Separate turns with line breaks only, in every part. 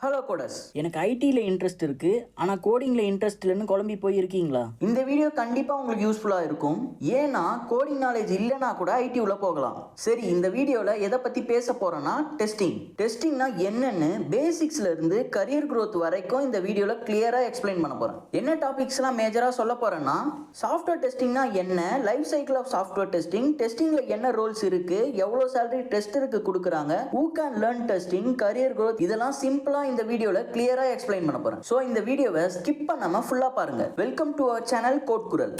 Hello codes.
எனக்கு ஐடியில் interest இருக்குது, ஆனால் கோடிங்கில் இன்ட்ரெஸ்ட் இல்லைன்னு குழம்பி போயிருக்கீங்களா?
இந்த வீடியோ கண்டிப்பாக உங்களுக்கு யூஸ்ஃபுல்லாக இருக்கும். ஏன்னா கோடிங் நாலேஜ் இல்லைனா கூட ஐடி உள்ள போகலாம். சரி, இந்த வீடியோவில் எதை பற்றி பேச போகிறோன்னா டெஸ்டிங்னா என்னன்னு பேசிக்ஸ்ல இருந்து கரியர் growth வரைக்கும் இந்த வீடியோவில் கிளியராக எக்ஸ்பிளைன் பண்ண போகிறேன். என்ன டாபிக்ஸ்லாம் மேஜராக சொல்ல போகிறேன்னா, சாஃப்ட்வேர் டெஸ்டிங்னா என்ன, லைஃப் சைக்கிள் ஆஃப் சாஃப்ட்வேர் டெஸ்டிங்கில் என்ன ரோல்ஸ் இருக்குது, எவ்வளோ சேலரி டெஸ்டருக்கு கொடுக்குறாங்க, who can learn testing, career growth, இதெல்லாம் சிம்பிளாக இந்த வீடியோல கிளியரா எக்ஸ்பிளைன் பண்ண போறேன். சோ இந்த வீடியோவை ஸ்கிப் பண்ணாம ஃபுல்லா பாருங்க. Welcome to our channel code Kural.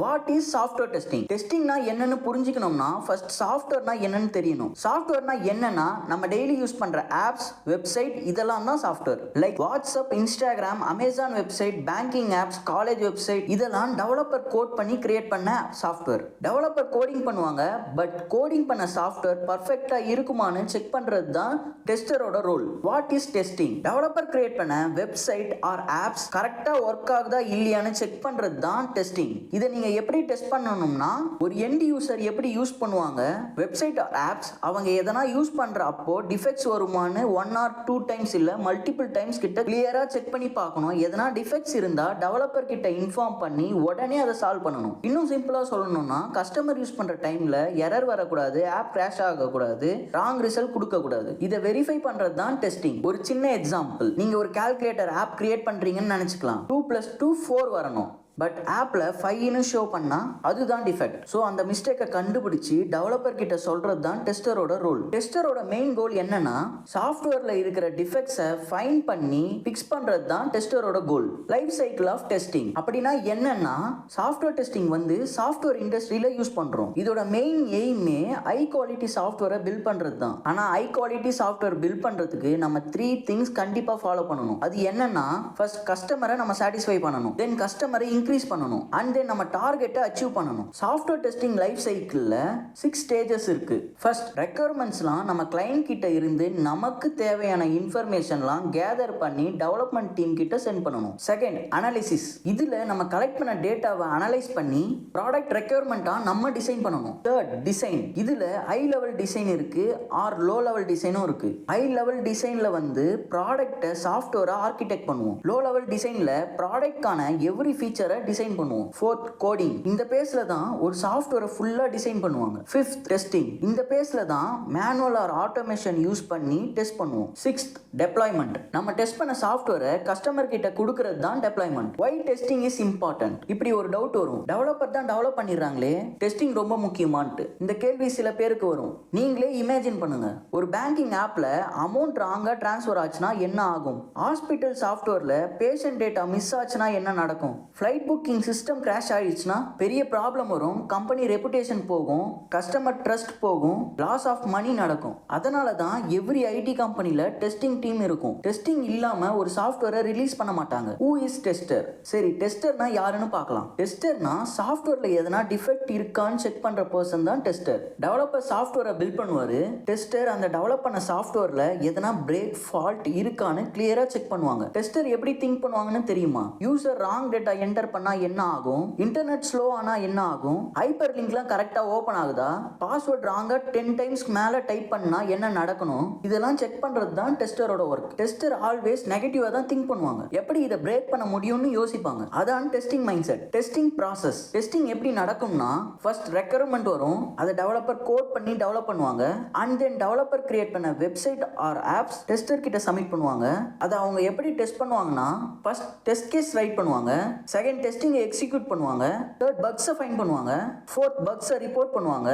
What is software testing? டெஸ்டிங்னா என்னன்னு புரிஞ்சுக்கணும்னா ஃபர்ஸ்ட் சாஃப்ட்வேர்னா என்னன்னு தெரியணும். சாஃப்ட்வேர்னா என்னன்னா நம்ம டெய்லி யூஸ் பண்ற ஆப்ஸ், வெப்சைட், இதெல்லாம் தான் சாஃப்ட்வேர். Like WhatsApp, Instagram, Amazon website, banking apps, college website, இதெல்லாம் டெவலப்பர் கோட் பண்ணி கிரியேட் பண்ண சாஃப்ட்வேர். டெவலப்பர் கோடிங் பண்ணுவாங்க, பட் கோடிங் பண்ண சாஃப்ட்வேர் பர்ஃபெக்ட்டா இருக்குமான்னு செக் பண்றது தான் டெஸ்டரோட role. What is testing? Developer create பண்ண வெப்சைட் ஆர் ஆப்ஸ் கரெக்டா ஒர்க் ஆகுதா இல்லையான்னு செக் பண்றது தான் டெஸ்டிங். இதை நீங்க எப்படி டெஸ்ட் பண்ணணும்னா, ஒரு எண்ட் யூசர் எப்படி யூஸ் பண்ணுவாங்க, வெப்சைட் ஆர் ஆப்ஸ் அவங்க எதனா யூஸ் பண்ற அப்போ டிஃபெக்ட்ஸ் வருமானு 1 or 2 டைம்ஸ் இல்ல மல்டிபிள் டைம்ஸ் கிட்ட கிளியரா செக் பண்ணி பார்க்கணும். எதனா டிஃபெக்ட்ஸ் இருந்தா டெவலப்பர் கிட்ட இன்ஃபார்ம் பண்ணி உடனே அதை சால்வ் பண்ணணும். இன்னும் சிம்பிளா சொல்லணும்னா, கஸ்டமர் யூஸ் பண்ற டைம்ல எரர் வரக்கூடாது, ஆப் கிராஷ் ஆகக்கூடாது, ராங் ரிசல்ட் கொடுக்க கூடாது. இதை வெரிஃபை பண்றது தான் டெஸ்டிங். ஒரு சின்ன எக்ஸாம்பிள், நீங்க ஒரு கால்குலேட்டர் ஆப் கிரியேட் பண்றீங்கன்னு நினைச்சுக்கலாம். 2+2 4 வரணும், பட் ஆப்ல 5ன்னு ஷோ பண்ணா அதுதான் டிஃபெக்ட். ஸோ அந்த மிஸ்டேக்கை கண்டுபிடிச்சி டெவலப்பர் கிட்ட சொல்றது தான் டெஸ்டரோட ரோல். டெஸ்டரோட மெயின் கோல் என்னன்னா, சாஃப்ட்வேர்ல இருக்கிற டிஃபெக்ட்ஸை ஃபைண்ட் பண்ணி ஃபிக்ஸ் பண்றது தான் டெஸ்டரோட கோல். லைஃப் சைக்கிள் ஆஃப் டெஸ்டிங் அப்படின்னா என்னன்னா, சாஃப்ட்வேர் டெஸ்டிங் வந்து சாஃப்ட்வேர் இண்டஸ்ட்ரியில யூஸ் பண்றோம். இதோட மெயின் எய்மே ஹை குவாலிட்டி சாஃப்ட்வேரை பில்ட் பண்றது தான். ஆனா ஹை குவாலிட்டி சாஃப்ட்வேர் பில்ட் பண்றதுக்கு நம்ம 3 திங்ஸ் கண்டிப்பா ஃபாலோ பண்ணணும். அது என்னன்னா, ஃபர்ஸ்ட் கஸ்டமரை நம்ம சாட்டிஸ்ஃபை பண்ணணும், தென் கஸ்டமரை இன்க்ரீஸ் பண்ணணும், அண்ட் தென் நம்ம டார்கெட்டை அச்சீவ் பண்ணணும். சாஃப்ட்வேர் டெஸ்டிங் லைஃப் சைக்கிள்ல 6 ஸ்டேஜஸ் இருக்கு. ஃபர்ஸ்ட், ரெக்யர்மெண்ட்ஸ்லாம் நம்ம கிளையண்ட் கிட்ட இருந்து நமக்கு தேவையான இன்ஃபர்மேஷன்லாம் கேதர் பண்ணி டெவலப்மெண்ட் டீம் கிட்ட சென்ட் பண்ணணும். Second, analysis. இதுல நம்ம கலெக்ட் பண்ண டேட்டாவை அனலைஸ் பண்ணி ப்ராடக்ட் ரெக்யர்மெண்ட்டா நம்ம டிசைன் பண்ணணும். Third, design. இதுல ஹை லெவல் டிசைன் இருக்கு ஆர் லோ லெவல் டிசைனும் இருக்கு. ஹை லெவல் டிசைன்ல வந்து ப்ராடக்ட்டை சாஃப்ட்வேரை ஆர்கிடெக்ட் பண்ணுவோம். லோ லெவல் டிசைன்ல ப்ராடக்ட்கான எவ்ரி ஃபீச்சரை டிசைன் பண்ணுவோம். Fourth, coding. இந்த பேஸ்ல தான் ஒரு சாஃப்ட்வேரை ஃபுல்லா டிசைன் பண்ணுவாங்க. Fifth, testing. இந்த பேஸ்ல தான் மேனுவல் ஆர் ஆட்டோமேஷன் யூஸ் பண்ணி டெஸ்ட் பண்ணுவோம். Sixth, deployment. நம்ம டெஸ்ட் பண்ண சாஃப்ட்வேரை கஸ்டமர் கிட்ட கொடுக்கிறது தான் deployment. Why testing is important? இப்படி ஒரு டவுட் வரும், டெவலப்பர் தான் டெவலப் பண்ணிடுறாங்களே, டெஸ்டிங் ரொம்ப முக்கியமான்ட்டு. இந்த கேள்வி சில பேருக்கு வரும். நீங்களே இமேஜின் பண்ணுங்க, ஒரு பேங்கிங் ஆப்ல அமௌண்ட் ராங்கா டிரான்ஸ்ஃபர் ஆச்சுன்னா என்ன ஆகும்? ஹாஸ்பிட்டல் சாஃப்ட்வேர்ல பேஷண்ட் டேட்டா மிஸ் ஆச்சுன்னா என்ன நடக்கும்? ஃப்ளைட் புக்கிங் சிஸ்டம் கிராஷ் ஆயிடுச்சுன்னா பெரிய ப்ராப்ளம் வரும், கம்பெனி ரெப்புடேஷன் போகும், கஸ்டமர் ட்ரஸ்ட் போகும், லாஸ் ஆஃப் மணி நடக்கும். அதனால தான் எவ்ரி ஐடி கம்பெனில டெஸ்டிங் டீம் இருக்கும். டெஸ்டிங் இல்லாம ஒரு சாஃப்ட்வேரை ரிலீஸ் பண்ண மாட்டாங்க. Who is tester? சரி, டெஸ்டர்னா யாருன்னு பார்க்கலாம். டெஸ்டர்னா சாஃப்ட்வேர்ல எதனா டிஃபெக்ட் இருக்கான்னு செக் பண்ற பர்சன் தான் டெஸ்டர். டெவலப்பர் சாஃப்ட்வேரை பில்ட் பண்ணுவாரு, டெஸ்டர் அந்த டெவலப் பண்ண சாஃப்ட்வேர்ல எதனா பிரேக், ஃபால்ட் இருக்கான்னு கிளியரா செக் பண்ணுவாங்க. டெஸ்டர் எப்படி திங்க் பண்ணுவாங்கன்னு தெரியுமா? யூசர் ராங் டேட்டா என்டர் பண்ணா என்ன ஆகும், இன்டர்நெட் ஸ்லோ ஆனா என்ன ஆகும், ஹைப்பர் லிங்க்லாம் கரெக்டா ஓபன் ஆகுதா, பாஸ்வேர்ட் ராங்கா 10 டைம்ஸ் மேல டைப் பண்ணா என்ன நடக்கணும், இதெல்லாம் செக் பண்றது தான் டெஸ்டரோட ஒர்க். டெஸ்டர் ஆல்வேஸ் நெகட்டிவா தான் திங்க் பண்ணுவாங்க, எப்படி இதை பிரேக் பண்ண முடியும்னு யோசிப்பாங்க. அதான் testing mind set. Testing process. Testing எப்படி நடக்கும்னா, ஃபர்ஸ்ட் ரெக்யர்மெண்ட் வரும், அதை டெவலப்பர் கோட் பண்ணி டெவலப் பண்ணுவாங்க, அண்ட் தென் டெவலப்பர் கிரியேட் பண்ண வெப்சைட் ஆர் ஆப்ஸ் டெஸ்டர் கிட்ட சப்மிட் பண்ணுவாங்க. அதை அவங்க எப்படி டெஸ்ட் பண்ணுவாங்கன்னா, ஃபர்ஸ்ட் டெஸ்ட் கேஸ் ரைட் பண்ணுவாங்க, செகண்ட் டெஸ்டிங்கை எக்ஸிக்யூட் பண்ணுவாங்க, தேர்ட் பக்ஸை ஃபைண்ட் பண்ணுவாங்க, ஃபோர்த் பக்ஸை ரிப்போர்ட் பண்ணுவாங்க.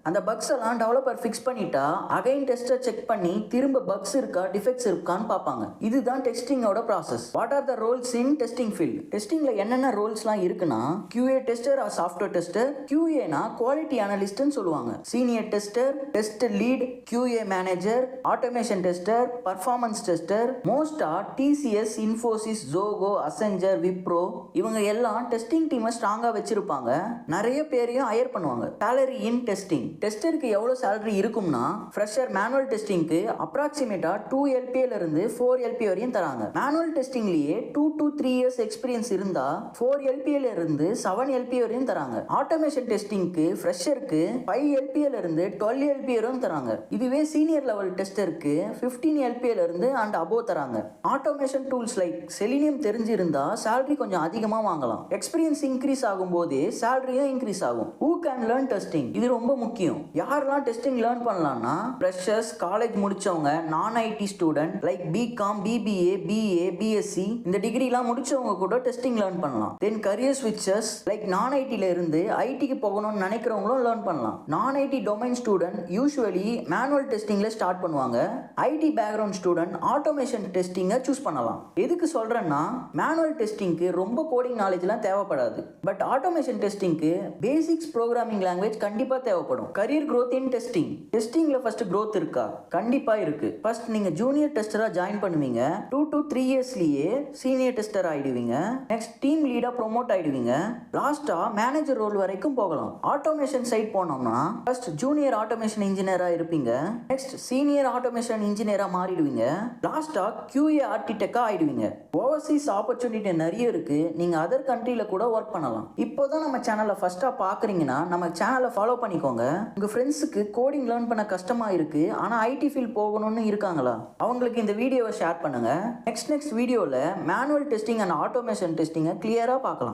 அந்த பக்ஸ் எல்லாம் டெவலப்பர் ஃபிக்ஸ் பண்ணிட்டா அகைன் டெஸ்டர் செக் பண்ணி திரும்ப பக்ஸ் இருக்கா, டிஃபெக்ட்ஸ் இருக்கான்னு பார்ப்பாங்க. இதுதான் டெஸ்டிங்கோட process. What are the roles in testing field? டெஸ்டிங்ல என்னென்ன ரோல்ஸ்லாம் இருக்குன்னா, QA tester or software tester. QAனா குவாலிட்டி அனலிஸ்ட்னு சொல்லுவாங்க. Senior tester, test lead, QA manager, automation tester, performance tester. மோஸ்டா TCS, இன்ஃபோசிஸ், ஜோகோ, அசெஞ்சர், விப்ரோ இவங்க எல்லாம் டெஸ்டிங் டீமை ஸ்ட்ராங்கா வச்சிருப்பாங்க, நிறைய பேரையும் ஹையர் பண்ணுவாங்க. சேலரி இன் டெஸ்டிங். டெஸ்டருக்கு எவ்வளவு சேலரி இருக்கும்னா, ஃப்ரெஷர் மேனுவல் டெஸ்டிங்க்கு அப்ராக்சிமேட்டா 2 LPA இருந்து 4 LPA வரையும் தராங்க. மேனுவல் டெஸ்டிங்லயே 2 to 3 years எக்ஸ்பீரியன்ஸ் இருந்தா 4 LPA இருந்து 7 LPA வரையும் தராங்க. ஆட்டோமேஷன் டெஸ்டிங்க்கு ஃப்ரெஷருக்கு 5 LPA இருந்து 12 LPA வரையும் தராங்க. இதுவே சீனியர் லெவல் டெஸ்டருக்கு 15 LPA இருந்து அண்ட் அபோவ் தராங்க. ஆட்டோமேஷன் டூல்ஸ் லைக் செலினியம் தெரிஞ்சிருந்தா சேலரி கொஞ்சம் அதிகமா வாங்கலாம். எக்ஸ்பீரியன்ஸ் இன்க்ரீஸ் ஆகும் போதே சேலரியும் இன்க்ரீஸ் ஆகும். Who can learn testing? இது ரொம்ப முக்கியம். யாரெல்லாம் டெஸ்டிங் லேர்ன் பண்ணலாம்னா, ஃப்ரெஷர்ஸ், காலேஜ் முடிச்சவங்க, non IT student like BCom, BBA, BA, BSc இந்த டிகிரிலாம் முடிச்சவங்க கூட டெஸ்டிங் லேர்ன் பண்ணலாம். தென் கரியர் ஸ்விட்சஸ் லைக் நான் ஐடில இருந்து ஐடிக்கு போகணும்னு நினைக்கிறவங்களும் லேர்ன் பண்ணலாம். நான் IT domain student usually manual டெஸ்டிங்ல ஸ்டார்ட் பண்ணுவாங்க. ஐடி பேக்ரவுண்ட் ஸ்டூடெண்ட் ஆட்டோமேஷன் டெஸ்டிங்கை சூஸ் பண்ணலாம். எதுக்கு சொல்றேன்னா, மேனுவல் டெஸ்டிங்க்கு ரொம்ப கோடிங் நாலேஜ்லாம் தேவைப்படாது. பட் ஆட்டோமேஷன் டெஸ்டிங்க்கு பேசிக்ஸ் ப்ரோக்ராமிங் லாங்குவேஜ் கண்டிப்பா தேவைப்படும். Career growth in testing. டெஸ்டிங்ல ஃபர்ஸ்ட் growth இருக்கா? கண்டிப்பா இருக்கு. ஃபர்ஸ்ட் நீங்க ஜூனியர் டெஸ்டரா ஜாயின் பண்ணுவீங்க. 2 to 3 இயர்ஸ்லயே சீனியர் டெஸ்டர் ஆயிடுவீங்க. நெக்ஸ்ட் டீம் லீடா ப்ரோமோட் ஆயிடுவீங்க. லாஸ்டா மேனேஜர் ரோல் வரைக்கும் போகலாம். ஆட்டோமேஷன் சைட் போனோம்னா ஃபர்ஸ்ட் ஜூனியர் ஆட்டோமேஷன் இன்ஜினியரா இருப்பீங்க. நெக்ஸ்ட் சீனியர் ஆட்டோமேஷன் இன்ஜினியரா மாறிடுவீங்க. லாஸ்டா QA ஆர்கிடெக்டா ஆயிடுவீங்க. ஓவர்சீஸ் ஆப்பர்ச்சுனிட்டி நிறைய இருக்கு. நீங்க அதர் கண்ட்ரில கூட ஒர்க் பண்ணலாம். இப்போதான் நம்ம சேனலை ஃபர்ஸ்டா பாக்குறீங்கன்னா நம்ம சேனலை ஃபாலோ பண்ணிக்கோங்க. உங்க ஃப்ரெண்ட்ஸுக்கு கோடிங் லேர்ன் பண்ண கஷ்டமா இருக்கு, ஆனா ஐடி ஃபீல்ட் போகணும்னு இருக்காங்களா? அவங்களுக்கு இந்த வீடியோவை ஷேர் பண்ணுங்க. நெக்ஸ்ட் வீடியோல மேனுவல் டெஸ்டிங் அண்ட் ஆட்டோமேஷன் டெஸ்டிங்கை கிளியரா பார்க்கலாம்.